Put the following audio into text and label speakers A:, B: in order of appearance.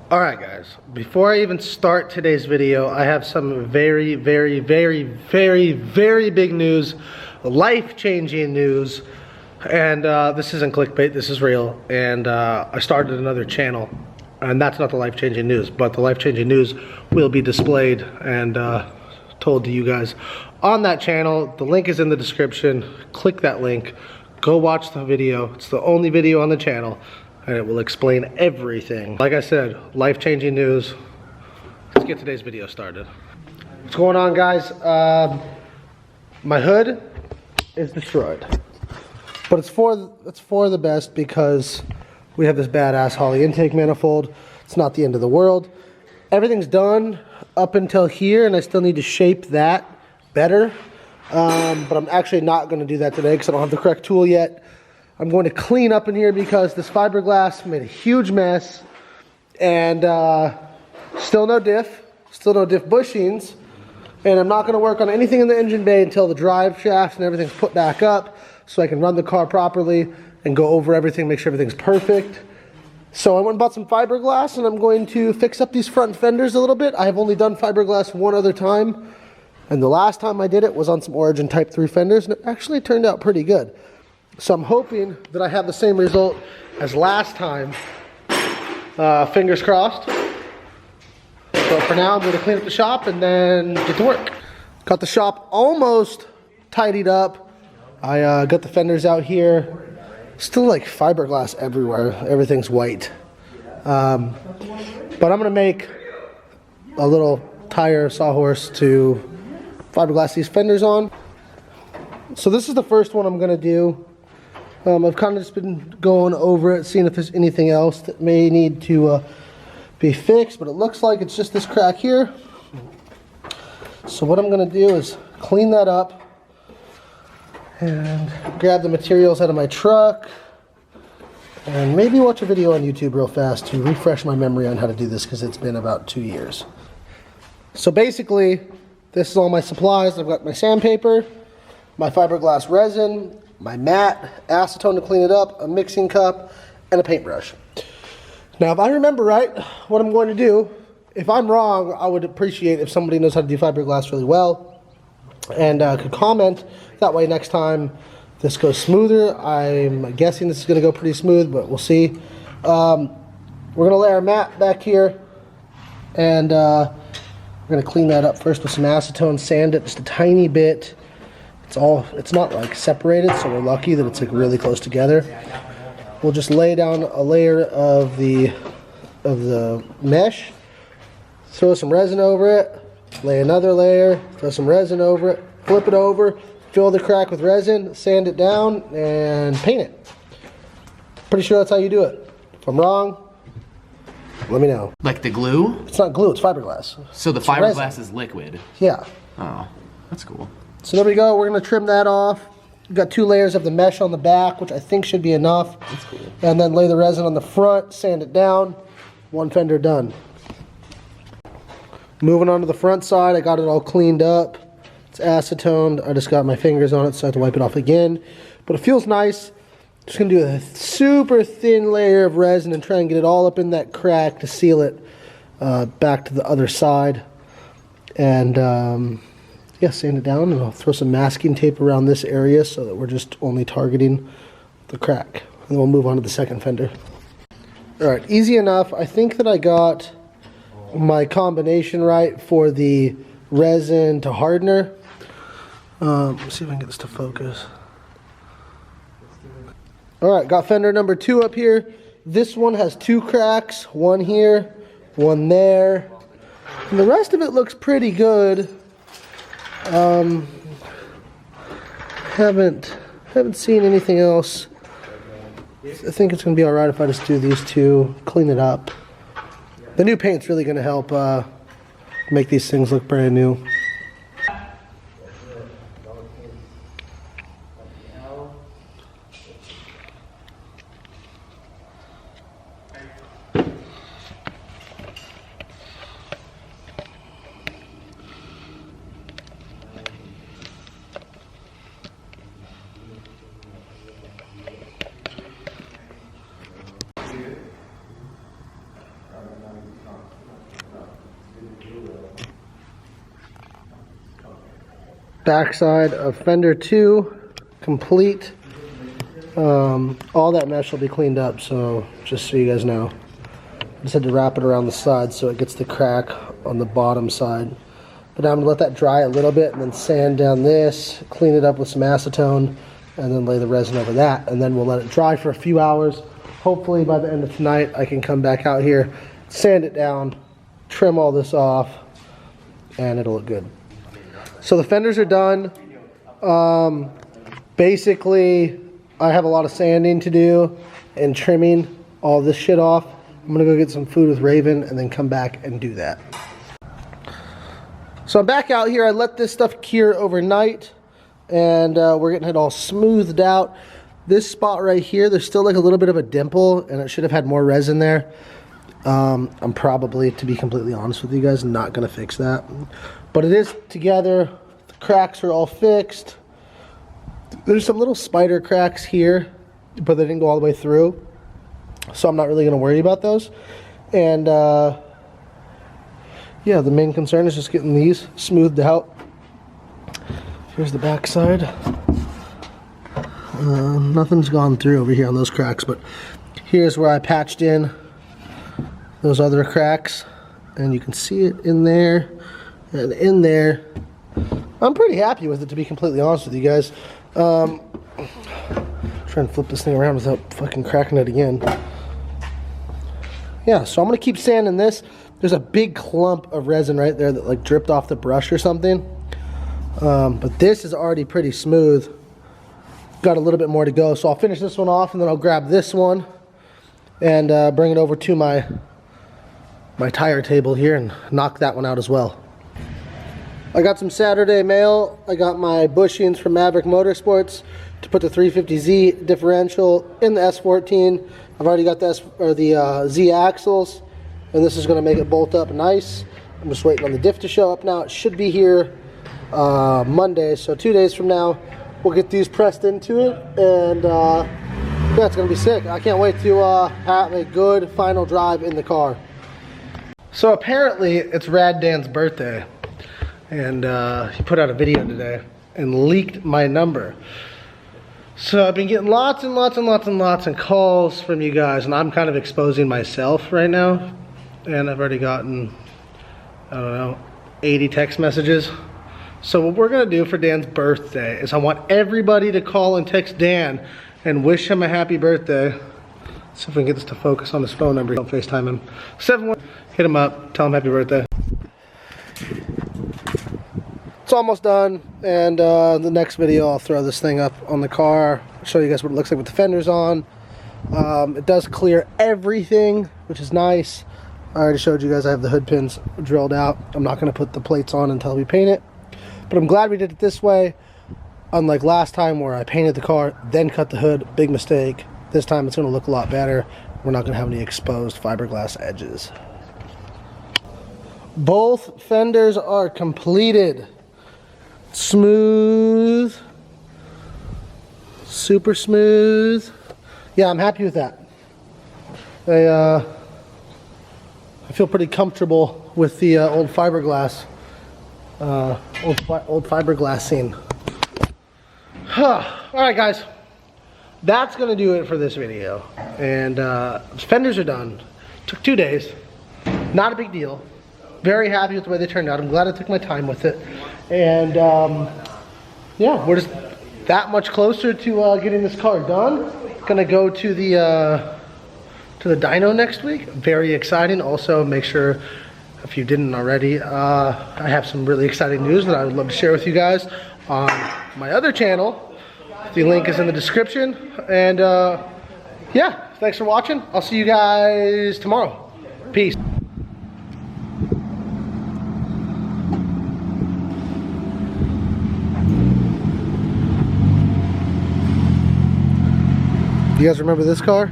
A: Alright guys, before I even start today's video, I have some very big news, life-changing news, and this isn't clickbait, this is real, and I started another channel, and that's not the life-changing news, but the life-changing news will be displayed and told to you guys on that channel. The link is in the description. Click that link, go watch the video. It's the only video on the channel, and it will explain everything. Like I said, life-changing news. Let's get today's video started. What's going on, guys? My hood is destroyed, but it's for the best because we have this badass Holley intake manifold. It's not the end of the world. Everything's done up until here, and I still need to shape that better. But I'm actually not going to do that today because I don't have the correct tool yet. I'm going to clean up in here because this fiberglass made a huge mess, and still no diff bushings, and I'm not going to work on anything in the engine bay until the drive shafts and everything's put back up so I can run the car properly and go over everything, make sure everything's perfect. So I went and bought some fiberglass, and I'm going to fix up these front fenders a little bit. I have only done fiberglass one other time, and the last time I did it was on some Origin Type 3 fenders, and it actually turned out pretty good. So I'm hoping that I have the same result as last time. Fingers crossed. So for now, I'm going to clean up the shop and then get to work. Got the shop almost tidied up. I got the fenders out here. Still like fiberglass everywhere. Everything's white. But I'm going to make a little tire sawhorse to fiberglass these fenders on. So this is the first one I'm going to do. I've kind of just been going over it, seeing if there's anything else that may need to be fixed, but it looks like it's just this crack here. So what I'm going to do is clean that up and grab the materials out of my truck and maybe watch a video on YouTube real fast to refresh my memory on how to do this, because it's been about 2 years. So basically, this is all my supplies. I've got my sandpaper, my fiberglass resin, my mat, acetone to clean it up, a mixing cup, and a paintbrush. Now, if I remember right, what I'm going to do, if I'm wrong, I would appreciate if somebody knows how to do fiberglass really well and could comment. That way next time this goes smoother. I'm guessing this is going to go pretty smooth, but we'll see. We're going to lay our mat back here, and we're going to clean that up first with some acetone, sand it just a tiny bit. It's not like separated, so we're lucky that it's like really close together. We'll just lay down a layer of the mesh, throw some resin over it, lay another layer, throw some resin over it, flip it over, fill the crack with resin, sand it down, and paint it. Pretty sure that's how you do it. If I'm wrong, let me know.
B: Like the glue?
A: It's not glue, it's fiberglass.
B: So the fiberglass is liquid?
A: Yeah.
B: Oh, that's cool.
A: So there we go. We're going to trim that off. We've got 2 layers of the mesh on the back, which I think should be enough.
B: That's cool.
A: And then lay the resin on the front, sand it down. 1 fender done. Moving on to the front side, I got it all cleaned up. It's acetoned. I just got my fingers on it, so I have to wipe it off again. But it feels nice. Just going to do a super thin layer of resin and try and get it all up in that crack to seal it back to the other side. And yeah, sand it down, and I'll throw some masking tape around this area so that we're just only targeting the crack. And then we'll move on to the second fender. Alright, easy enough. I think that I got my combination right for the resin to hardener. Let's see if I can get this to focus. Alright, got fender number 2 up here. This one has 2 cracks, one here, one there. And the rest of it looks pretty good. Haven't seen anything else. I think it's going to be alright if I just do these 2, clean it up. The new paint's really going to help make these things look brand new. backside of Fender 2, complete. All that mesh will be cleaned up, so just so you guys know. I just had to wrap it around the side so it gets the crack on the bottom side. But now I'm gonna let that dry a little bit and then sand down this, clean it up with some acetone, and then lay the resin over that, and then we'll let it dry for a few hours. Hopefully by the end of tonight I can come back out here, sand it down, trim all this off, and it'll look good. So the fenders are done. Basically I have a lot of sanding to do and trimming all this shit off. I'm gonna go get some food with Raven and then come back and do that. So I'm back out here. I let this stuff cure overnight, and we're getting it all smoothed out. This spot right here, there's still like a little bit of a dimple, and it should have had more resin there. I'm probably, to be completely honest with you guys, not gonna fix that. But it is together. The cracks are all fixed. There's some little spider cracks here, but they didn't go all the way through. So I'm not really gonna worry about those. And yeah, the main concern is just getting these smoothed out. Here's the back side. Nothing's gone through over here on those cracks, but here's where I patched in those other cracks, and you can see it in there and in there. I'm pretty happy with it, to be completely honest with you guys. Trying to flip this thing around without fucking cracking it again. Yeah, so I'm gonna keep sanding this. There's a big clump of resin right there that like dripped off the brush or something. But this is already pretty smooth. Got a little bit more to go, so I'll finish this one off and then I'll grab this one and bring it over to my tire table here and knock that one out as well. I got some Saturday mail. I got my bushings from Maverick Motorsports to put the 350Z differential in the S14. I've already got the Z axles, and this is going to make it bolt up nice. I'm just waiting on the diff to show up now. It should be here Monday, so 2 days from now we'll get these pressed into it, and yeah, it's going to be sick. I can't wait to have a good final drive in the car. So apparently it's Rad Dan's birthday, and he put out a video today and leaked my number. So I've been getting lots and lots and lots and lots of calls from you guys, and I'm kind of exposing myself right now. And I've already gotten, I don't know, 80 text messages. So what we're gonna do for Dan's birthday is I want everybody to call and text Dan and wish him a happy birthday. Let's see if we can get this to focus on his phone number. Don't FaceTime him. 71, hit him up, tell him happy birthday. It's almost done, and the next video I'll throw this thing up on the car, show you guys what it looks like with the fenders on. It does clear everything, which is nice. I already showed you guys I have the hood pins drilled out. I'm not going to put the plates on until we paint it, but I'm glad we did it this way, unlike last time where I painted the car then cut the hood. Big mistake. This time it's going to look a lot better. We're not going to have any exposed fiberglass edges. Both fenders are completed. Smooth, super smooth. Yeah, I'm happy with that. I feel pretty comfortable with the old fiberglass, old fiberglass scene. All right, guys, that's gonna do it for this video. And fenders are done. Took 2 days. Not a big deal. Very happy with the way they turned out. I'm glad I took my time with it. And yeah, we're just that much closer to getting this car done. Gonna go to the dyno next week. Very exciting. Also, make sure, if you didn't already, I have some really exciting news that I would love to share with you guys on my other channel. The link is in the description. And yeah, thanks for watching. I'll see you guys tomorrow. Peace. You guys remember this car?